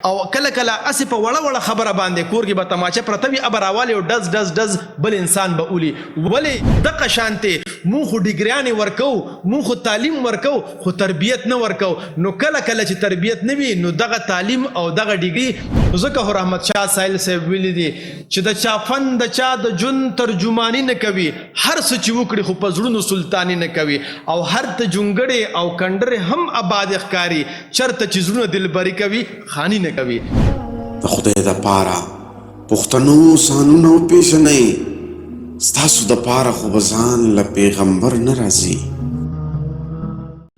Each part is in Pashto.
او کله کله اسی په وړه وړه خبره باندې کور کې به تماچه پرته وي ابر اواله او ډز ډز ډز بل انسان به اولي ولې دغه شانته مونږ خو ډیګریانې ورکو مونږ خو تعلیم ورکو خو تربیت نه ورکو نو کله کله چې تربیت نه وي نو دغه تعلیم او دغه ډیګري ځکه رحمت شاه سایل صاحب ویلي دي چې د چا فن د چا د جون ترجمانی نه کوي هر څه چې وکړي خو په زړونو سلطانی نه کوي او هر ته جونګړې او کندرې هم آباد ښکاري چرته چې زړونه دلبري کوي خانی نه کوي د خدای د پاره پښتنو سانونو پیژنئ ستاسو د پاره خو به ځان له پیغمبر نه راځي.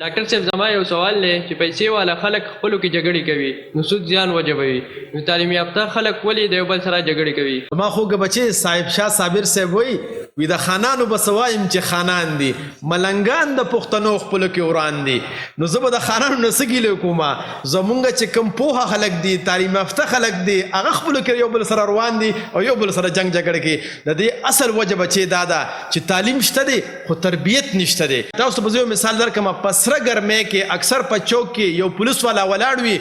ډاکټر صاحب زما یو سوال دی چې پیسې والا خلک خپلو کې جګړې کوي نو سود زیان وجبوي نو تعلیم یافته خلک ولې د یو بل سره جګړې کوي؟ ما خوږه بچې صاحب شاه صابر صاحب وایي وی د خانانو به څه وایم چې خانان دي ملنګان د پښتنو خپلو کې وران دي نو زه به د خانانو نه څه ګیلې کومه زمونږ چې کوم پوهه خلک دي تعلیم یافته خلک دي هغه خپلو کې یو بل سره روان دي او یو بل سره جنګ جګړه کوي د دې اصل وجه بچې دا ده چې تعلیم شته دی خو تربیت نشته دی. تاسو ته به زه یو مثال درکړم په سره ګرمۍ کې اکثر په چوک کې یو پولیس والا ولاړ وي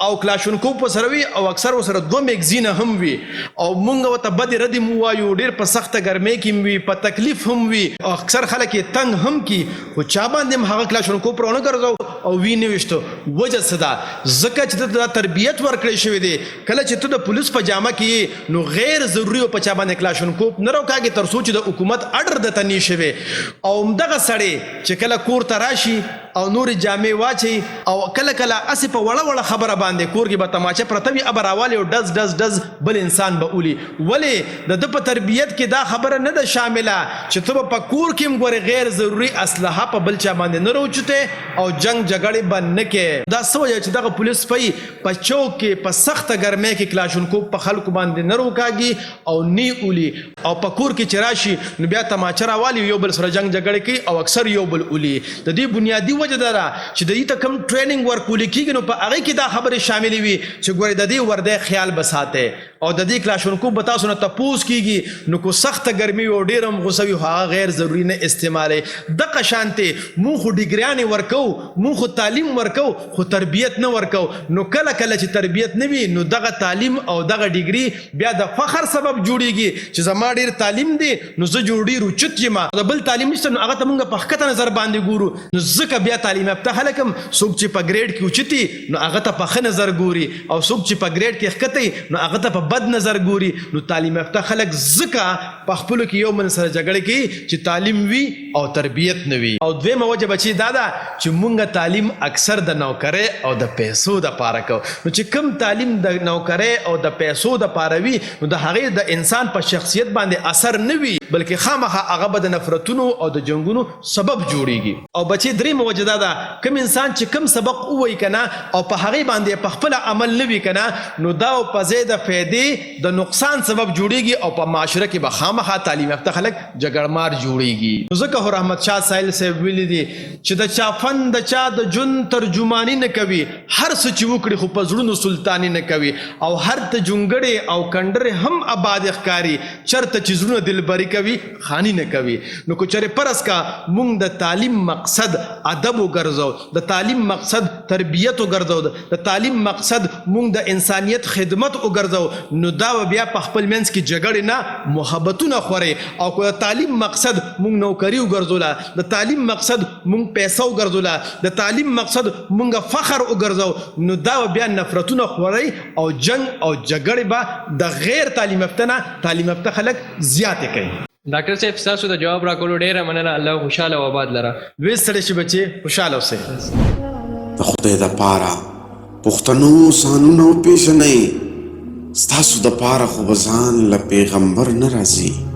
او کلاشونکوف ورسره وي او اکثر ورسره 2 میګزینه هم وي او مونږ ورته بدې ردې مو وایو ډېر په سخته ګرمۍ کې وي په تکلیف هم وي او اکثر خلک یې تنګ هم کی خو چا باندې هم هغه کلاشونکوف پرونه ګرځو او وی نه وشتو وجه څه ده ځکه چې ته د تربیت ورکړی شوی دی کله چې ته د پولیس په جامه کې نو غیر ضروري په چا باندې کلاشونکوف نه راوکاږي تر څو چې د حکومت اډر درته نه شوی او همدغه سړی چې کله کور ته راشي او نور جامې واچي او کله کله اسی په وړه وړه خبره باندې کور کې به تماچه پرته وي ابر اواله او ډز ډز ډز بل انسان به اولي ولې د په تربیت کې دا خبره نه ده شامله چې ته په کور کې ګورې غیر ضروري اسلحه په بل چا باندې نه راوچته او جنگ جګړې باندې کې دا سوچ چې دغه پولیس په چوک کې په سخته ګرمۍ کې کلاشونکوف په خلکو باندې نه روکاږي او نی اولي او په کور کې چراشي نو بیا تماچه راوالي یو بل سره جنگ جګړې کوي او اکثر یو بل اولي د دې بنیادی وجه ده چې د دې ته کم ټریننګ ورکول کیږي نو په هغه کې دا خبره شامل وي چې ګورې د دې ورده خیال بساته او د دې کلاشونکوف به تاسو نه تپوس کیږي نو کو سخت ګرمي او ډیرم غوسوي هغه غیر ضروري نه استعمالي دغه شانته مونږ خو ډیګریانې ورکو مونږ خو تعلیم ورکو خو تربیت نه ورکو نو کله کله چې تربیت نه وي نو دغه تعلیم او دغه ډیګري بیا د فخر سبب جوړیږي چې زما ډیر تعلیم دی نو زه جوړ ډیر اوچت یم د بل تعلیم نشته نو هغه ته مونږ په حقیقت نظر باندې ګورو نو ځکه بیا تعلیم یافته خلک هم څوک چې په ګریډ کې اوچتي نو هغه ته په ښه نظر ګوري او څوک چې په ګریډ کې ښکته نو هغه ته په بد نظر ګوري نو تعلیم یافته خلک ځکه په خپلو کې یو من سره جګړه کوي چې تعلیم وي او تربیت نه وي. او دویمه وجه بچي دا ده چې مونږ تعلیم اکثر د نوکرۍ او د پیسو دپاره کوو نو چې کوم تعلیم د نوکرۍ او د پیسو دپاره وي نو د هغې د انسان په شخصیت باندې اثر نه وي بلکې خامخا هغه به د نفرتونو او د جنګونو سبب جوړیږي. او بچي دریمه وجه دا ده کوم انسان چې کوم سبق ووایي که نه او په هغې باندې په خپله عمل نه وي که نه نو دا په ځای د فایدې د نقصان سبب جوړیږي او په معاشره کې به خامخا تعلیم یافته خلک جګړمار جوړیږي. ځکه رحمت شاه سایل صاحب ویلي دي چې د چا فن د چا د جون ترجمانی نه کوي هر څه چې وکړي خو په زړونو سلطانی نه کوي او هر ته جونګړې او کندرې هم آباد ښکاري چرته چې زړونه دلبري کوي خانی نه کوي. نو که چېرې فرض کا مونږ د تعلیم مقصد ادب وګرځو د تعلیم مقصد تربیت وګرځو د تعلیم مقصد مونږ د انسانیت خدمت وګرځو نو دا بیا په خپل منځ کې جګړې نه محبتونه خوري او که د تعلیم مقصد مونږ نوکري وګرځوله د تعلیم مقصد مونږ پیسه وګرځوله د تعلیم مقصد مونږ فخر وګرځو نو دا بیا نفرتونه خوري او جنگ او جګړې به د غیر تعلیم یافته نه تعلیم یافته خلک زیاتې کوي. ډاکټر صاحب ستاسو د جواب راکولو ډیره مننه الله خوشحاله او آباد لره. لوی ستړي شي بچې خوشحاله اوسئ. د خدای د پاره پښتنو سانونو پیژنئ ستاسو د پاره خو به ځان له پیغمبر نه راځي.